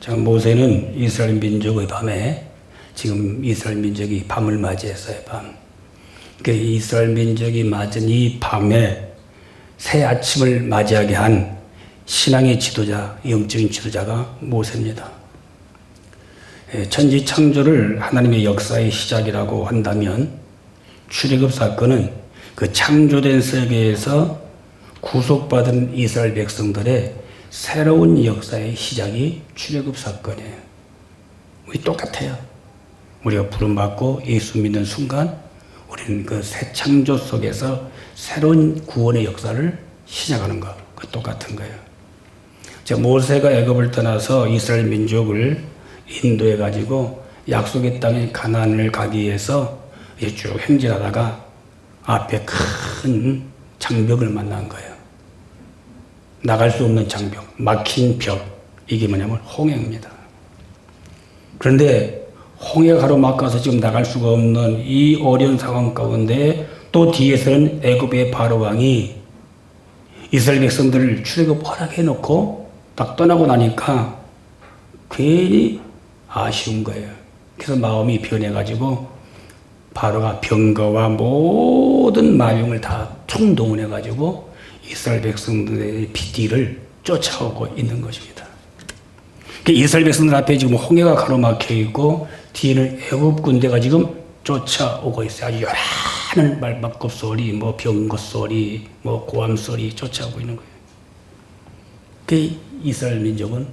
자, 모세는 이스라엘 민족의 밤에, 지금 이스라엘 민족이 밤을 맞이했어요, 밤. 그 이스라엘 민족이 맞은 이 밤에 새 아침을 맞이하게 한 신앙의 지도자, 영적인 지도자가 모세입니다. 천지 창조를 하나님의 역사의 시작이라고 한다면 출애굽 사건은 그 창조된 세계에서 구속받은 이스라엘 백성들의 새로운 역사의 시작이 출애굽 사건이에요. 우리 똑같아요. 우리가 부름받고 예수 믿는 순간 우리는 그 새 창조 속에서 새로운 구원의 역사를 시작하는 거, 그 똑같은 거예요. 모세가 애굽을 떠나서 이스라엘 민족을 인도해 가지고 약속의 땅에 가나안을 가기 위해서 쭉 행진하다가 앞에 큰 장벽을 만난 거예요. 나갈 수 없는 장벽, 막힌 벽. 이게 뭐냐면 홍해입니다. 그런데 홍해 가로막아서 지금 나갈 수가 없는 이 어려운 상황 가운데 또 뒤에서는 애굽의 바로 왕이 이스라엘 백성들을 출애굽 허락해 놓고 딱 떠나고 나니까 괜히 아쉬운 거예요. 그래서 마음이 변해가지고 바로가 병거와 모든 마병을 다 총동원해가지고 이스라엘 백성들의 뒤를 쫓아오고 있는 것입니다. 이스라엘 백성들 앞에 지금 홍해가 가로막혀 있고 뒤에는 애굽 군대가 지금 쫓아오고 있어요. 아주 요란한 말바꿈 소리, 뭐 병거 소리, 뭐 고함 소리 쫓아오고 있는 거예요. 그 이스라엘 민족은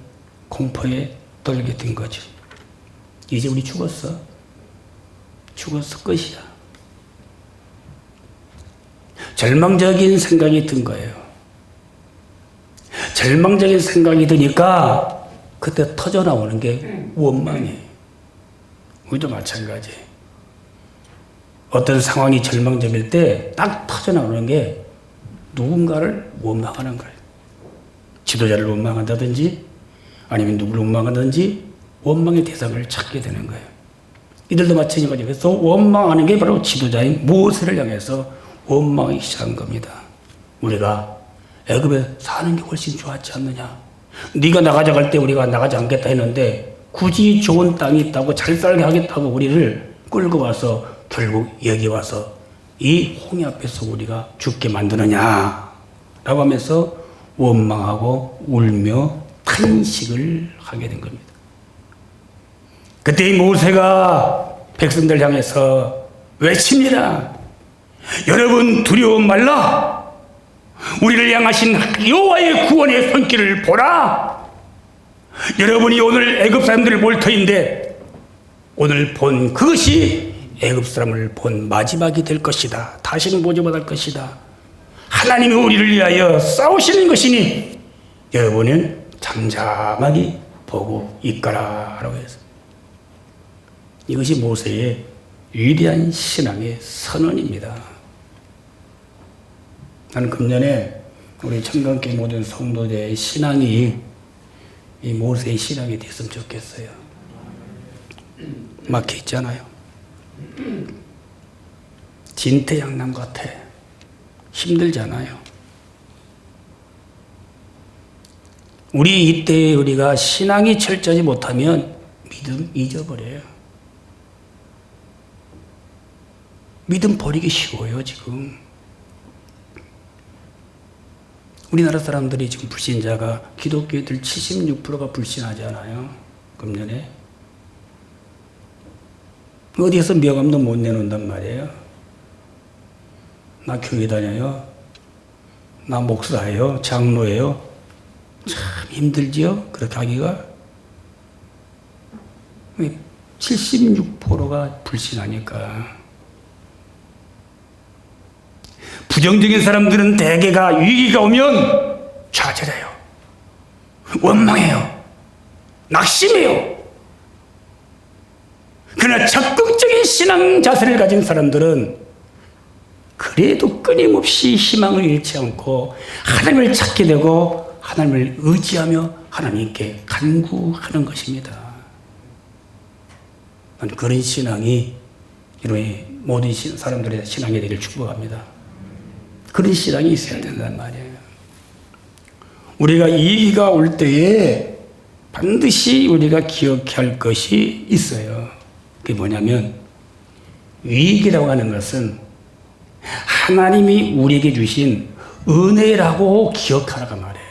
공포에 떨게 된 거죠. 이제 우리 죽었어. 죽었어. 끝이야. 절망적인 생각이 든 거예요. 절망적인 생각이 드니까 그때 터져나오는 게 원망이에요. 우리도 마찬가지. 어떤 상황이 절망적일 때 딱 터져나오는 게 누군가를 원망하는 거예요. 지도자를 원망한다든지 아니면 누구를 원망하든지 원망의 대상을 찾게 되는 거예요. 이들도 마찬가지로 그래서 원망하는 게 바로 지도자인 모세를 향해서 원망이 시작한 겁니다. 우리가 애굽에 사는 게 훨씬 좋았지 않느냐. 네가 나가자 할 때 우리가 나가지 않겠다 했는데 굳이 좋은 땅이 있다고 잘 살게 하겠다고 우리를 끌고 와서 결국 여기 와서 이 홍해 앞에서 우리가 죽게 만드느냐 라고 하면서 원망하고 울며 탄식을 하게 된 겁니다. 그때 이 모세가 백성들 향해서 외칩니다. 여러분 두려워 말라. 우리를 향하신 여호와의 구원의 손길을 보라. 여러분이 오늘 애굽 사람들을 볼 터인데 오늘 본 그것이 애굽 사람을 본 마지막이 될 것이다. 다시는 보지 못할 것이다. 하나님이 우리를 위하여 싸우시는 것이니 여러분은 잠잠하게 보고 있거라 라고 해서 이것이 모세의 위대한 신앙의 선언입니다. 나는 금년에 우리 청강교회 모든 성도들의 신앙이 이 모세의 신앙이 됐으면 좋겠어요. 막혀 있잖아요. 진퇴양난 같아. 힘들잖아요. 우리 이때에 우리가 신앙이 철저하지 못하면 믿음 잊어버려요. 믿음 버리기 쉬워요, 지금. 우리나라 사람들이 지금 불신자가 기독교인들 76%가 불신하잖아요. 금년에. 어디에서 명함도 못 내놓는단 말이에요. 나 교회 다녀요. 나 목사예요. 장로예요. 참 힘들지요? 그렇게 하기가. 76%가 불신하니까. 부정적인 사람들은 대개가 위기가 오면 좌절해요. 원망해요. 낙심해요. 그러나 적극적인 신앙 자세를 가진 사람들은 그래도 끊임없이 희망을 잃지 않고 하나님을 찾게 되고 하나님을 의지하며 하나님께 간구하는 것입니다. 그런 신앙이 우리 모든 사람들의 신앙이 되기를 축복합니다. 그런 신앙이 있어야 된단 말이에요. 우리가 위기가 올 때에 반드시 우리가 기억해야 할 것이 있어요. 그게 뭐냐면 위기라고 하는 것은 하나님이 우리에게 주신 은혜라고 기억하라고 말해요.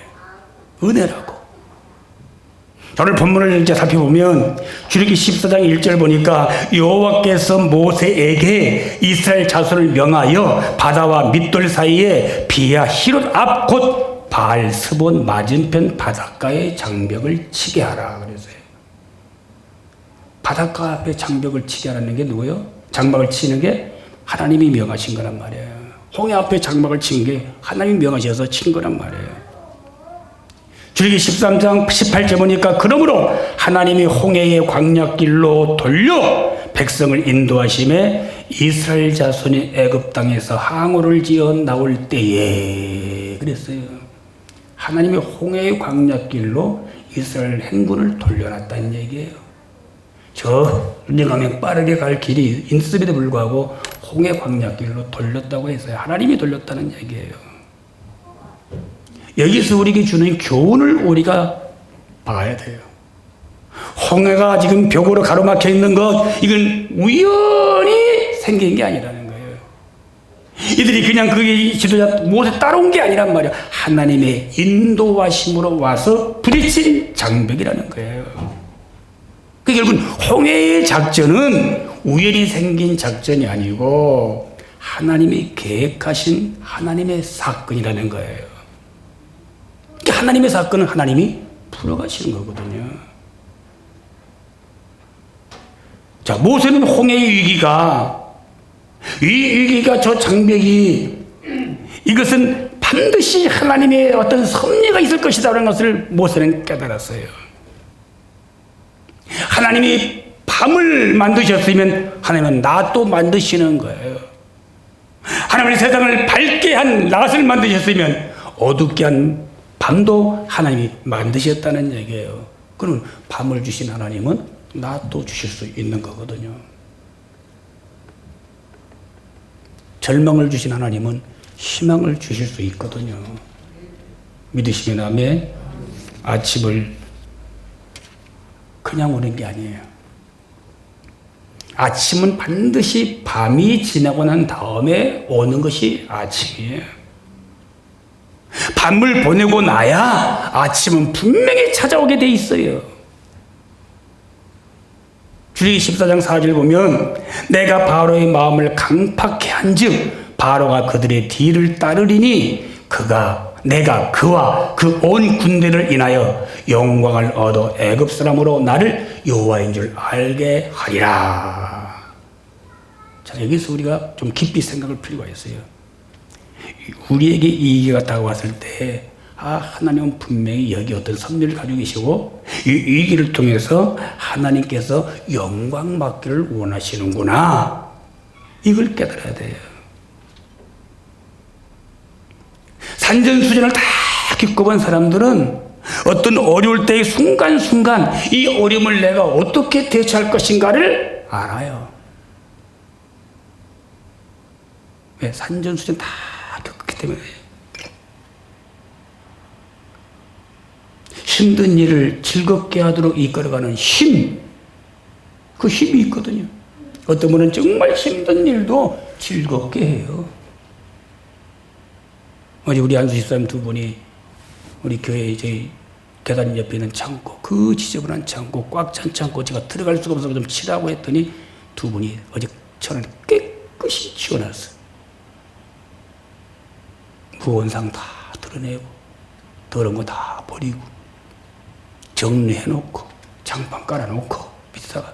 은혜라고. 오늘 본문을 이제 살펴보면 출애굽기 14장 1절 보니까 여호와께서 모세에게 이스라엘 자손을 명하여 바다와 밑돌 사이에 비야 히롯 앞 곧 바알스본 맞은편 바닷가에 장벽을 치게 하라 그랬어요. 바닷가 앞에 장벽을 치게 하라는 게 누구예요? 장막을 치는 게 하나님이 명하신 거란 말이에요. 홍해 앞에 장막을 친 게 하나님이 명하셔서 친 거란 말이에요. 출애굽기 13장 18절 보니까 그러므로 하나님이 홍해의 광야길로 돌려 백성을 인도하심에 이스라엘 자손이 애굽 땅에서 항우를 지어 나올 때에 그랬어요. 하나님이 홍해의 광야길로 이스라엘 행군을 돌려놨다는 얘기예요. 저 율리강에 빠르게 갈 길이 있음에도 불구하고 홍해 광야길로 돌렸다고 했어요. 하나님이 돌렸다는 얘기예요. 여기서 우리에게 주는 교훈을 우리가 봐야 돼요. 홍해가 지금 벽으로 가로막혀 있는 것, 이건 우연히 생긴 게 아니라는 거예요. 이들이 그냥 그 지도자 모세 따라온 게 아니란 말이야. 하나님의 인도하심으로 와서 부딪힌 장벽이라는 거예요. 그 결국은 홍해의 작전은 우연히 생긴 작전이 아니고 하나님이 계획하신 하나님의 사건이라는 거예요. 하나님의 사건은 하나님이 풀어가시는 거거든요. 자, 모세는 홍해의 위기가, 이 위기가 저 장벽이, 이것은 반드시 하나님의 어떤 섭리가 있을 것이다라는 것을 모세는 깨달았어요. 하나님이 밤을 만드셨으면 하나님은 낮도 만드시는 거예요. 하나님이 세상을 밝게 한 낮을 만드셨으면 어둡게 한 밤도 하나님이 만드셨다는 얘기예요. 그럼 밤을 주신 하나님은 낮도 주실 수 있는 거거든요. 절망을 주신 하나님은 희망을 주실 수 있거든요. 믿으시면 아멘. 아침을 그냥 오는 게 아니에요. 아침은 반드시 밤이 지나고 난 다음에 오는 것이 아침이에요. 밤을 보내고 나야 아침은 분명히 찾아오게 돼 있어요. 출애굽기 14장 4절 보면 내가 바로의 마음을 강팍해 한즉 바로가 그들의 뒤를 따르리니 내가 그와 그 온 군대를 인하여 영광을 얻어 애굽 사람으로 나를 여호와인 줄 알게 하리라. 자, 여기서 우리가 좀 깊이 생각할 필요가 있어요. 우리에게 이 위기가 다가왔을 때 하나님은 분명히 여기 어떤 섭리를 가지고 계시고 이 위기를 통해서 하나님께서 영광 받기를 원하시는구나, 이걸 깨달아야 돼요. 산전수전을 다 겪어본 사람들은 어떤 어려울 때의 순간순간 이 어려움을 내가 어떻게 대처할 것인가를 알아요. 왜? 산전수전 다 겪었기 때문에. 힘든 일을 즐겁게 하도록 이끌어가는 힘, 그 힘이 있거든요. 어떤 분은 정말 힘든 일도 즐겁게 해요. 어제 우리 안수 집사님 두 분이 우리 교회 저희 계단 옆에 있는 창고, 그 지저분한 창고, 꽉 찬 창고 제가 들어갈 수가 없어서 좀 치라고 했더니 두 분이 어제 천을 깨끗이 치워놨어요. 무언상 다 드러내고 더러운 거 다 버리고 정리해놓고 장판 깔아놓고 밑에다가.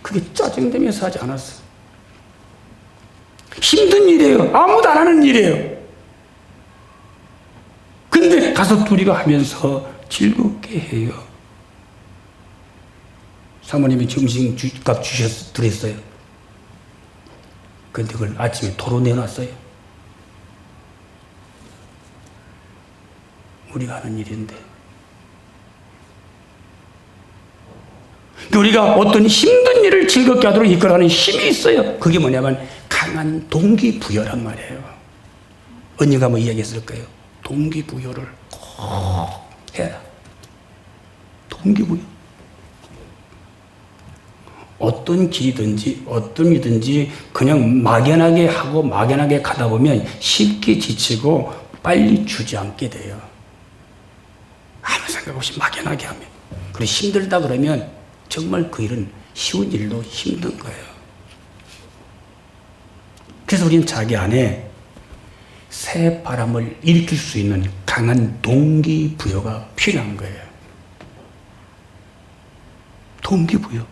그게 짜증되면서 하지 않았어. 힘든 일이에요. 아무도 안 하는 일이에요. 근데 가서 둘이가 하면서 즐겁게 해요. 사모님이 점심값 드렸어요. 근데 그걸 아침에 도로 내놨어요. 우리가 하는 일인데. 우리가 어떤 힘든 일을 즐겁게 하도록 이끌어가는 힘이 있어요. 그게 뭐냐면 강한 동기부여란 말이에요. 언니가 뭐 이야기했을 거예요. 동기부여를 꼭 해라. 동기부여. 어떤 길이든지 어떤 일이든지 그냥 막연하게 하고 막연하게 가다 보면 쉽게 지치고 빨리 주저앉게 돼요. 아무 생각 없이 막연하게 하면. 그리고 힘들다 그러면 정말 그 일은 쉬운 일도 힘든 거예요. 그래서 우리는 자기 안에 새 바람을 일으킬 수 있는 강한 동기부여가 필요한 거예요. 동기부여.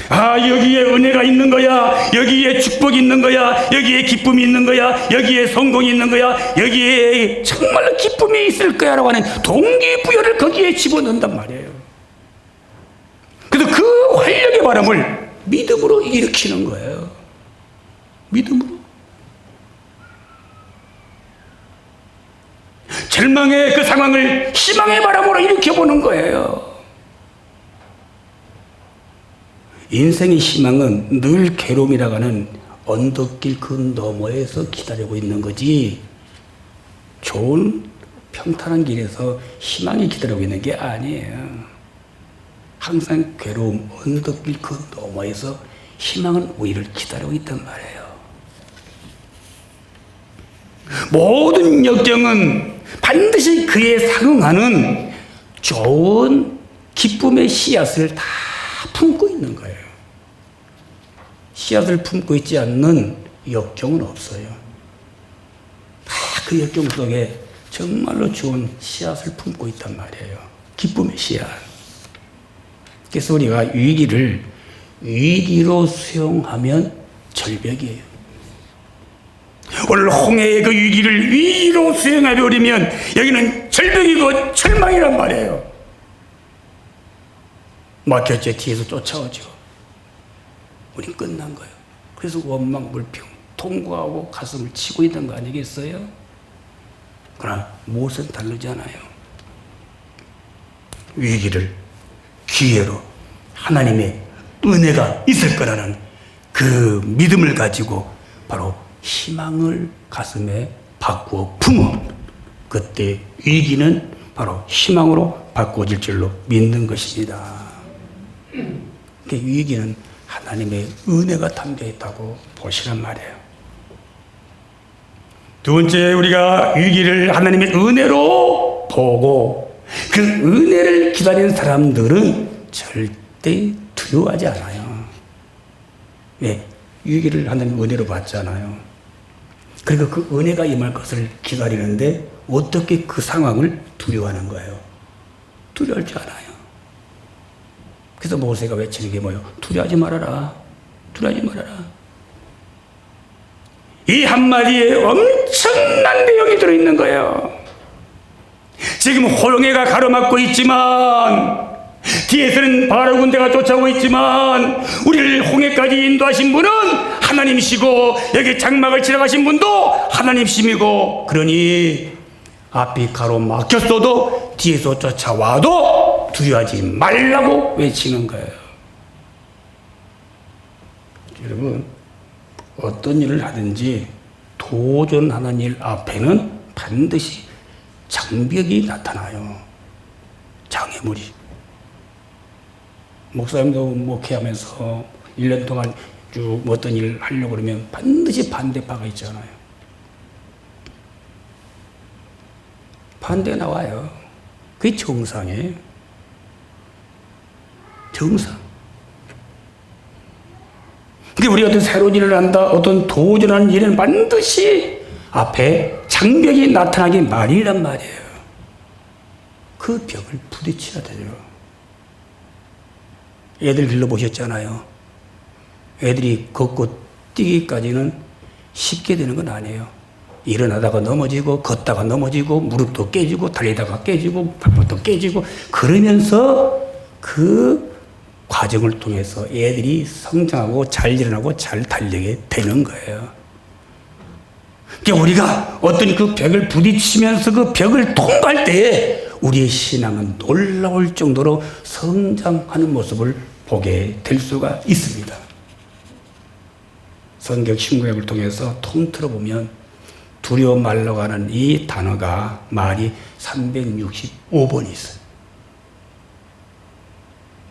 아, 여기에 은혜가 있는 거야. 여기에 축복이 있는 거야. 여기에 기쁨이 있는 거야. 여기에 성공이 있는 거야. 여기에 정말로 기쁨이 있을 거야 라고 하는 동기부여를 거기에 집어넣는단 말이에요. 그래서 그 활력의 바람을 믿음으로 일으키는 거예요. 믿음으로. 절망의 그 상황을 희망의 바람으로 일으켜보는 거예요. 인생의 희망은 늘 괴로움이라고 하는 언덕길 그 너머에서 기다리고 있는 거지, 좋은 평탄한 길에서 희망이 기다리고 있는 게 아니에요. 항상 괴로움, 언덕길 그 너머에서 희망은 우리를 기다리고 있단 말이에요. 모든 역경은 반드시 그에 상응하는 좋은 기쁨의 씨앗을 다 품고 있는 거예요. 씨앗을 품고 있지 않는 역경은 없어요. 다 그 역경 속에 정말로 좋은 씨앗을 품고 있단 말이에요. 기쁨의 씨앗. 그래서 우리가 위기를 위기로 수용하면 절벽이에요. 오늘 홍해의 그 위기를 위기로 수용해버리면 여기는 절벽이고 절망이란 말이에요. 막혔죠. 뒤에서 쫓아오죠. 우린 끝난 거예요. 그래서 원망 불평 통과하고 가슴을 치고 있는 거 아니겠어요? 그러나 무엇은 다르지 않아요. 위기를 기회로 하나님의 은혜가 있을 거라는 그 믿음을 가지고 바로 희망을 가슴에 바꾸어 품어 그때 위기는 바로 희망으로 바꿔질 줄로 믿는 것입니다. 그 위기는 하나님의 은혜가 담겨 있다고 보시란 말이에요. 두 번째, 우리가 위기를 하나님의 은혜로 보고 그 은혜를 기다리는 사람들은 절대 두려워하지 않아요. 왜? 위기를 하나님의 은혜로 봤잖아요. 그리고 그 은혜가 임할 것을 기다리는데 어떻게 그 상황을 두려워하는 거예요? 두려워할 줄 알아요. 그래서 모세가 외치는 게 뭐예요? 두려워하지 말아라. 두려워하지 말아라. 이 한마디에 엄청난 내용이 들어있는 거예요. 지금 홍해가 가로막고 있지만 뒤에서는 바로 군대가 쫓아오고 있지만 우리를 홍해까지 인도하신 분은 하나님이시고 여기 장막을 지나가신 분도 하나님이시고, 그러니 앞이 가로막혔어도 뒤에서 쫓아와도 두려워하지 말라고 외치는 거예요. 여러분, 어떤 일을 하든지 도전하는 일 앞에는 반드시 장벽이 나타나요. 장애물이. 목사님도 목회하면서 1년 동안 쭉 어떤 일을 하려고 그러면 반드시 반대파가 있잖아요. 반대 나와요. 그게 정상이에요. 정상. 근데 우리가 어떤 새로운 일을 한다, 어떤 도전하는 일에는 반드시 앞에 장벽이 나타나기 마련이란 말이에요. 그 벽을 부딪혀야 돼요. 애들 길러보셨잖아요. 애들이 걷고 뛰기까지는 쉽게 되는 건 아니에요. 일어나다가 넘어지고, 걷다가 넘어지고, 무릎도 깨지고, 달리다가 깨지고, 발바닥도 깨지고, 그러면서 그 과정을 통해서 애들이 성장하고 잘 일어나고 잘 달리게 되는 거예요. 그러니까 우리가 어떤 그 벽을 부딪히면서 그 벽을 통과할 때에 우리의 신앙은 놀라울 정도로 성장하는 모습을 보게 될 수가 있습니다. 성경 신구약을 통해서 통틀어 보면 두려워 말라고 하는 이 단어가 말이 365번 있어요.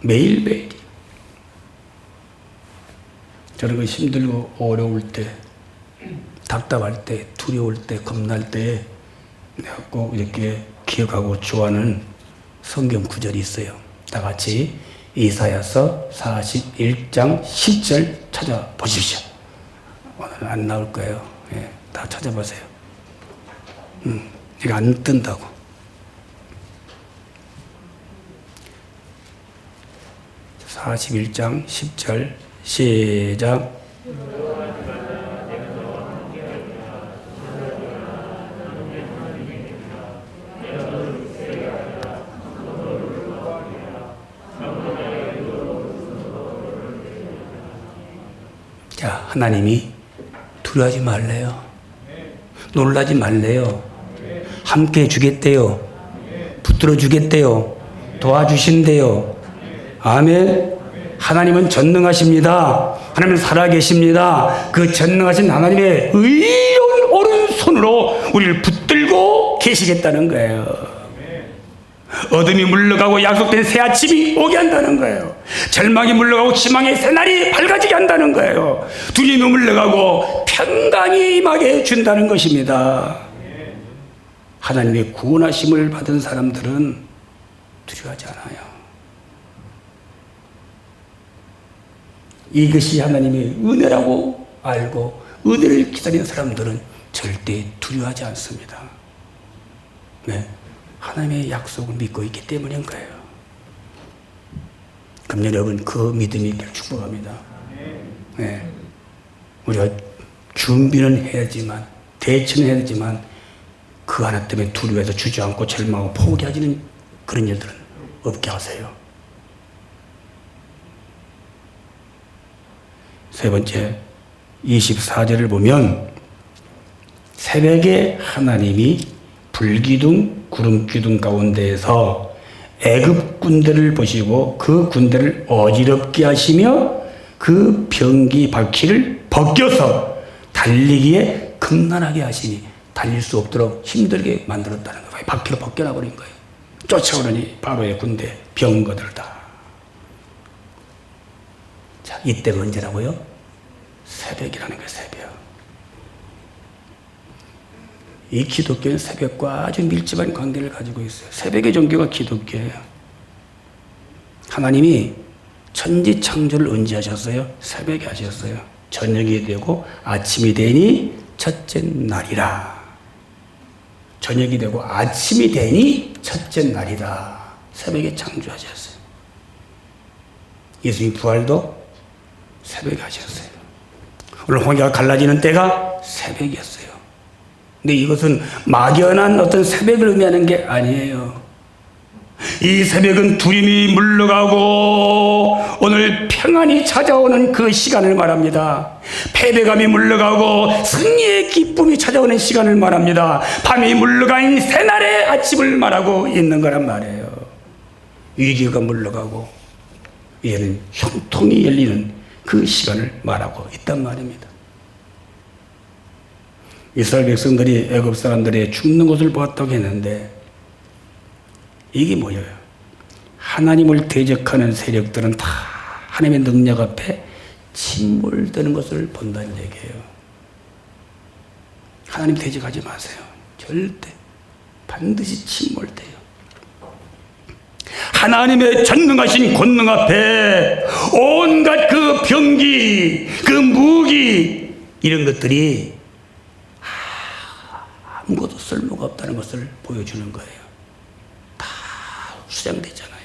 매일매일. 저는 그 힘들고 어려울 때, 답답할 때, 두려울 때, 겁날 때 내가 꼭 이렇게 기억하고 좋아하는 성경 구절이 있어요. 다 같이 이사야서 41장 10절 찾아보십시오. 오늘 안 나올 거예요. 예, 다 찾아보세요. 이거 안 뜬다고. (41장 10절) 시작. 자, 하나님이 두려워하지 말래요. 놀라지 말래요. 함께 해주겠대요. 붙들어 주겠대요. 도와주신대요. 아멘. 하나님은 전능하십니다. 하나님은 살아계십니다. 그 전능하신 하나님의 의로운 오른손으로 우리를 붙들고 계시겠다는 거예요. 어둠이 물러가고 약속된 새 아침이 오게 한다는 거예요. 절망이 물러가고 희망의 새날이 밝아지게 한다는 거예요. 두려움이 물러가고 평강이 임하게 해준다는 것입니다. 하나님의 구원하심을 받은 사람들은 두려워하지 않아요. 이것이 하나님의 은혜라고 알고 은혜를 기다리는 사람들은 절대 두려워하지 않습니다. 네. 하나님의 약속을 믿고 있기 때문인 거예요. 그럼 여러분 그 믿음이 있기를 축복합니다. 네. 우리가 준비는 해야지만 대처는 해야 되지만 그 하나 때문에 두려워해서 주저앉고 절망하고 포기하지는 그런 일들은 없게 하세요. 세 번째 24절을 보면 새벽에 하나님이 불기둥 구름기둥 가운데에서 애굽 군대를 보시고 그 군대를 어지럽게 하시며 그 병기 바퀴를 벗겨서 달리기에 금난하게 하시니 달릴 수 없도록 힘들게 만들었다는 거예요. 바퀴를 벗겨놔버린 거예요. 쫓아오더니 바로의 군대 병거들 다. 자, 이때가 언제라고요? 새벽이라는 거예요. 새벽. 이 기독교는 새벽과 아주 밀접한 관계를 가지고 있어요. 새벽의 종교가 기독교예요. 하나님이 천지 창조를 언제 하셨어요? 새벽에 하셨어요. 저녁이 되고 아침이 되니 첫째 날이라. 저녁이 되고 아침이 되니 첫째 날이다. 새벽에 창조하셨어요. 예수님 부활도 새벽에 하셨어요. 오늘 홍해가 갈라지는 때가 새벽이었어요. 근데 이것은 막연한 어떤 새벽을 의미하는 게 아니에요. 이 새벽은 두림이 물러가고 오늘 평안이 찾아오는 그 시간을 말합니다. 패배감이 물러가고 승리의 기쁨이 찾아오는 시간을 말합니다. 밤이 물러간 새날의 아침을 말하고 있는 거란 말이에요. 위기가 물러가고 이제는 형통이 열리는 그 시간을 말하고 있단 말입니다. 이스라엘 백성들이 애굽 사람들의 죽는 것을 보았다고 했는데 이게 뭐예요? 하나님을 대적하는 세력들은 다 하나님의 능력 앞에 침몰되는 것을 본다는 얘기예요. 하나님 대적하지 마세요. 절대. 반드시 침몰돼요. 하나님의 전능하신 권능 앞에 온갖 그 병기, 그 무기 이런 것들이 아무것도 쓸모가 없다는 것을 보여주는 거예요. 다 수장되잖아요.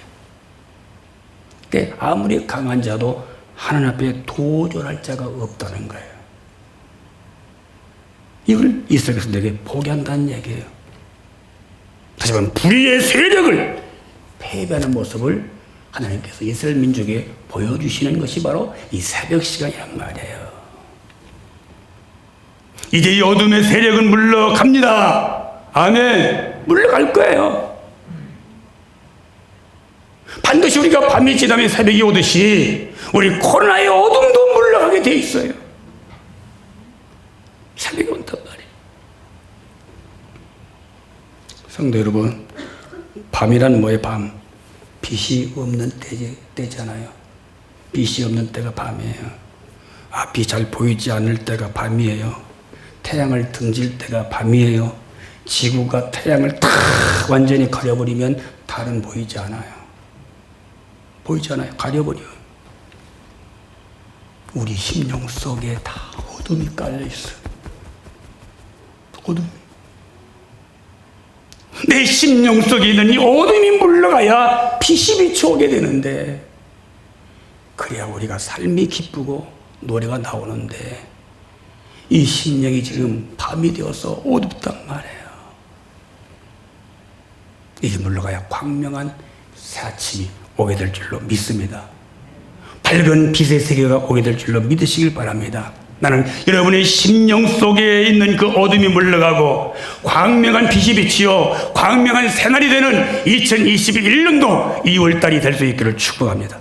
그러니까 아무리 강한 자도 하나님 앞에 도전할 자가 없다는 거예요. 이걸 이스라엘 백성들에게 보게 한다는 얘기예요. 다시 말하면 불의의 세력을 패배하는 모습을 하나님께서 이스라엘 민족에 보여주시는 것이 바로 이 새벽 시간이란 말이에요. 이제 이 어둠의 세력은 물러갑니다. 아멘. 물러갈 거예요. 반드시 우리가 밤이 지나면 새벽이 오듯이 우리 코로나의 어둠도 물러가게 돼 있어요. 새벽이 온단 말이에요. 성도 여러분, 밤이란 뭐예요? 밤. 빛이 없는 때잖아요. 빛이 없는 때가 밤이에요. 앞이 잘 보이지 않을 때가 밤이에요. 태양을 등질 때가 밤이에요. 지구가 태양을 다 완전히 가려버리면 달은 보이지 않아요. 보이지 않아요. 가려버려요. 우리 심령 속에 다 어둠이 깔려있어요. 어둠이. 내 심령 속에 있는 이 어둠이 물러가야 빛이 비추오게 되는데, 그래야 우리가 삶이 기쁘고 노래가 나오는데, 이 심령이 지금 밤이 되어서 어둡단 말이에요. 이게 물러가야 광명한 새 아침이 오게 될 줄로 믿습니다. 밝은 빛의 세계가 오게 될 줄로 믿으시길 바랍니다. 나는 여러분의 심령 속에 있는 그 어둠이 물러가고 광명한 빛이 비치어 광명한 새날이 되는 2021년도 2월달이 될 수 있기를 축복합니다.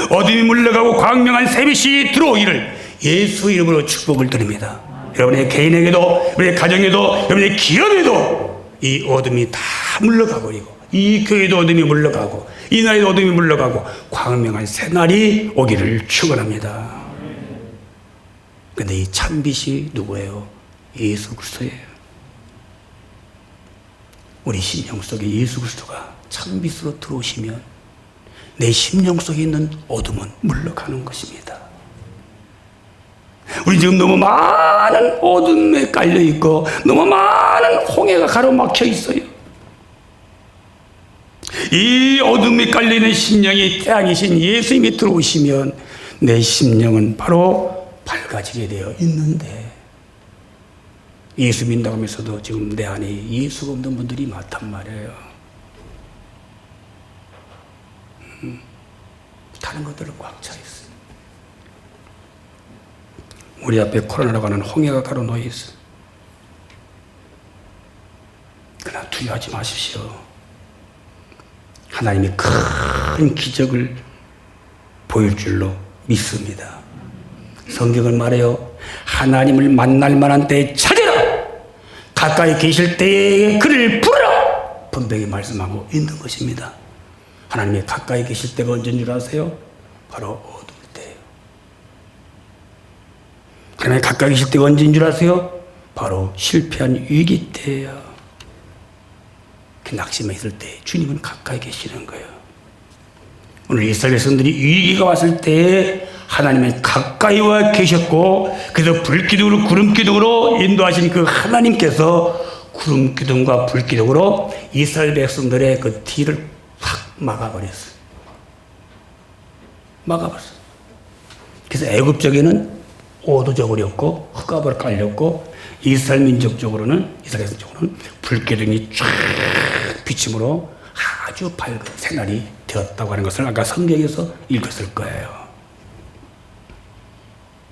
어둠이 물러가고 광명한 새빛이 들어오기를 예수 이름으로 축복을 드립니다. 여러분의 개인에게도, 여러분의 가정에도, 여러분의 기업에도 이 어둠이 다 물러가 버리고, 이 교회도 어둠이 물러가고, 이 나라에도 어둠이 물러가고 광명한 새날이 오기를 축원합니다. 근데 이 참빛이 누구예요? 예수 그리스도예요. 우리 심령 속에 예수 그리스도가 참빛으로 들어오시면 내 심령 속에 있는 어둠은 물러가는 것입니다. 우리 지금 너무 많은 어둠에 깔려 있고 너무 많은 홍해가 가로막혀 있어요. 이 어둠에 깔려 있는 심령이 태양이신 예수님이 들어오시면 내 심령은 바로 밝아지게 되어 있는데, 예수 믿는다고 하면서도 지금 내 안에 예수가 없는 분들이 많단 말이에요. 다른 것들은 꽉 차 있어요. 우리 앞에 코로나라고 하는 홍해가 가로놓여 있어요. 그러나 두려워하지 마십시오. 하나님이 큰 기적을 보일 줄로 믿습니다. 성경은 말해요. 하나님을 만날 만한 때에 찾으라. 가까이 계실 때에 그를 부르라. 분명히 말씀하고 있는 것입니다. 하나님이 가까이 계실 때가 언제인 줄 아세요? 바로 어두울 때예요. 하나님이 가까이 계실 때가 언제인 줄 아세요? 바로 실패한 위기 때예요. 그 낙심에 있을 때 주님은 가까이 계시는 거예요. 오늘 이스라엘 백성들이 위기가 왔을 때 하나님은 가까이 와 계셨고, 그래서 불기둥으로 구름기둥으로 인도하신 그 하나님께서 구름기둥과 불기둥으로 이스라엘 백성들의 그 뒤를 확 막아버렸어요. 막아버렸어요. 그래서 애굽 쪽에는 오도저고리였고 흑암으로 깔렸고, 이스라엘 민족 쪽으로는, 이스라엘 쪽으로는 불기둥이 쫙 비침으로 아주 밝은 새날이 되었다고 하는 것을 아까 성경에서 읽었을 거예요.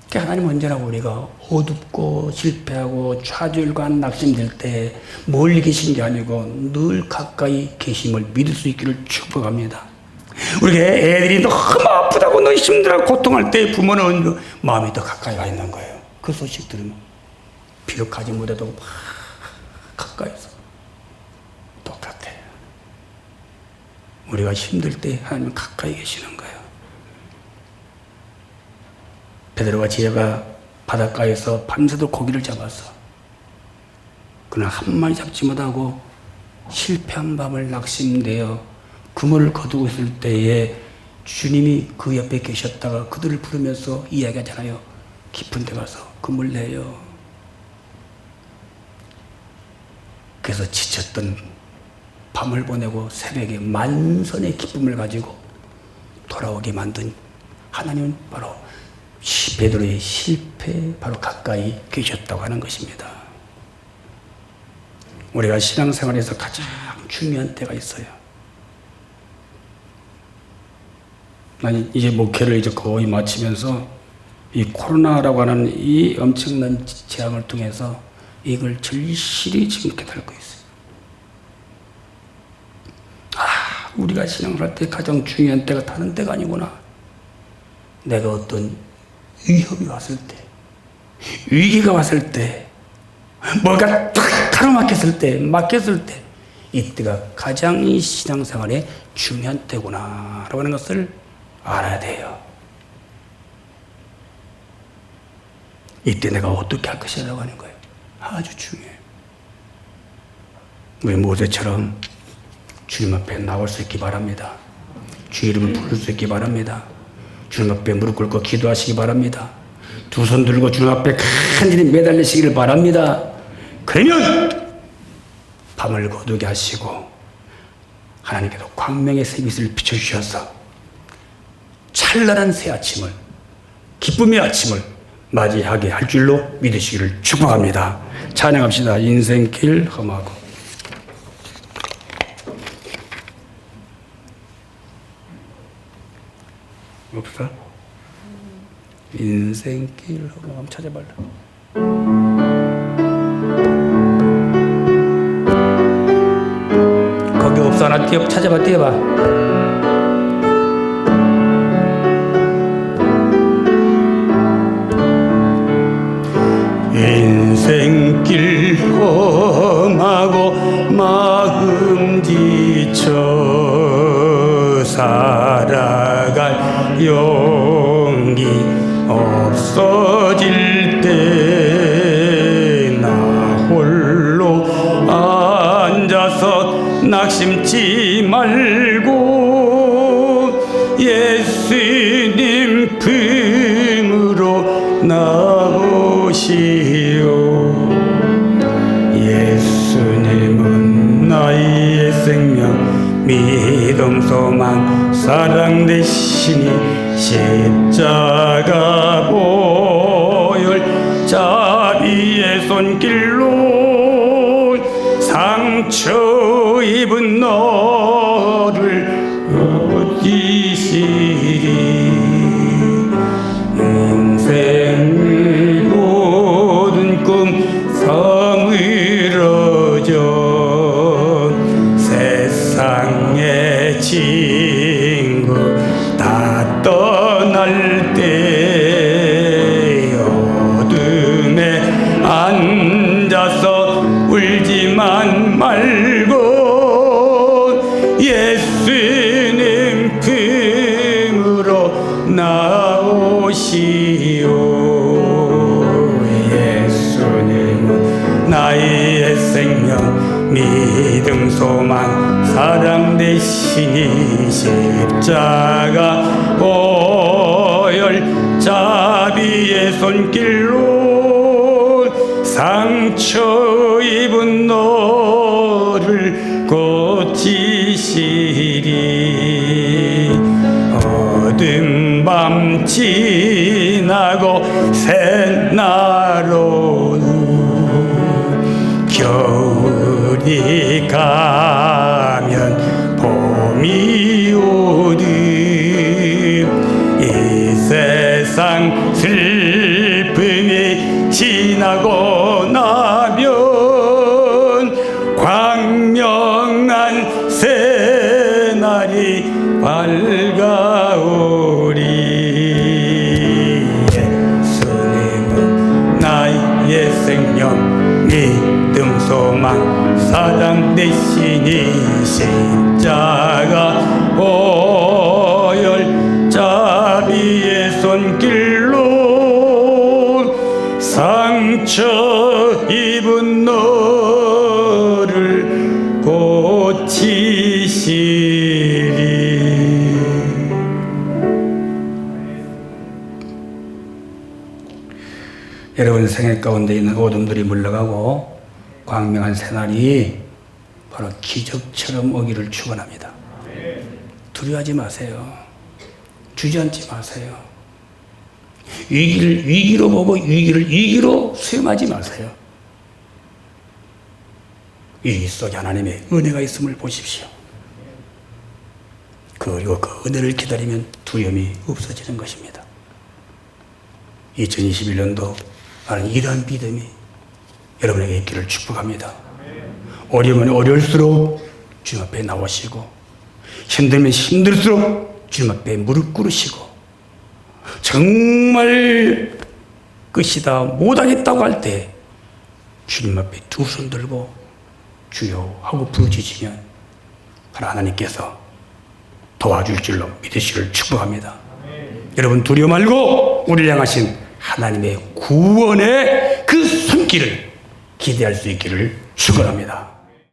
하나님은 언제나 우리가 어둡고 실패하고 좌절과 낙심될 때 멀리 계신 게 아니고 늘 가까이 계심을 믿을 수 있기를 축복합니다. 우리 애들이 너무 아프다고 너무 힘들고 고통할 때 부모는 마음이 더 가까이 가 있는 거예요. 그 소식 들으면 비록 가지 못해도 막 가까이서 똑같아요. 우리가 힘들 때 하나님은 가까이 계시는 거예요. 베드로와 지혜가 바닷가에서 밤새도록 고기를 잡았어. 그러나 한 마리 잡지 못하고 실패한 밤을 낙심되어 그물을 거두고 있을 때에 주님이 그 옆에 계셨다가 그들을 부르면서 이야기하잖아요. 깊은 데 가서 그물 내요. 그래서 지쳤던 밤을 보내고 새벽에 만선의 기쁨을 가지고 돌아오게 만든 하나님은 바로 베드로의 실패에 바로 가까이 계셨다고 하는 것입니다. 우리가 신앙생활에서 가장 중요한 때가 있어요. 난 이제 목회를 이제 거의 마치면서 이 코로나라고 하는 이 엄청난 재앙을 통해서 이걸 절실히 지금 깨닫고 있어요. 우리가 신앙할 때 가장 중요한 때가 다른 때가 아니구나. 내가 어떤 위협이 왔을 때, 위기가 왔을 때, 뭐가 딱 가로막혔을 때, 막혔을 때, 이때가 가장 이 신앙생활에 중요한 때구나 라고 하는 것을 알아야 돼요. 이때 내가 어떻게 할 것이라고 하는 거예요. 아주 중요해요. 우리 모세처럼 주님 앞에 나올 수 있기 바랍니다. 주 이름을 부를 수 있기 바랍니다. 주님 앞에 무릎 꿇고 기도하시기 바랍니다. 두 손 들고 주님 앞에 간절히 매달리시기를 바랍니다. 그러면 밤을 거두게 하시고 하나님께서 광명의 새빛을 비춰주셔서 찬란한 새 아침을, 기쁨의 아침을 맞이하게 할 줄로 믿으시기를 축복합니다. 찬양합시다. 인생길 험하고. 없어? 인생길 험하고 한번 찾아봐라. 거기 없어? 하나 찾아봐, 띄워봐. 인생길 험하고 마음 지쳐 살아갈 용기 없어질 때 나 홀로 앉아서 낙심치 말고 예수님 품으로 나오시오. 예수님은 나의 생명, 믿음, 소망, 사랑 되시니 십자가 보혈 자비의 손길로 상처 입은 너를 얻으시리. 인생 모든 꿈 서물어져 세상의 친구 다 떠날 때 어둠에 앉아서 울지만 말고 예수님 품으로 나오시오. 예수님은 나의 생명, 믿음, 소망, 사랑 되시니 십자가 보혈 자비의 손길로 상처 입은 너를 고치시리. 어두운 밤 지나고 새날 오는 겨울이 가면 봄이 오듯 이 세상 슬픔이 지나고 나면 광명한 새날이 밝아오리. 예수님은 나의 생명, 믿음, 소망, 사랑 되시니 십자가 보혈 자비의 손길로 상처 입은 너를 고치시리. 여러분 생애 가운데 있는 어둠들이 물러가고 광명한 새날이 바로 기적처럼 오기를 축원합니다. 두려워하지 마세요. 주저앉지 마세요. 위기를 위기로 보고 위기를 위기로 수용하지 마세요. 위기 속에 하나님의 은혜가 있음을 보십시오. 그리고 그 은혜를 기다리면 두려움이 없어지는 것입니다. 2021년도 나는 이러한 믿음이 여러분에게 있기를 축복합니다. 어려우면 어려울수록 주님 앞에 나오시고 힘들면 힘들수록 주님 앞에 무릎 꿇으시고 정말 끝이다 못하겠다고 할 때 주님 앞에 두 손 들고 주여 하고 부르짖으면 하나님께서 도와줄 줄로 믿으시기를 축복합니다. 여러분 두려워 말고 우리를 향하신 하나님의 구원의 그 손길을 기대할 수 있기를 축원합니다.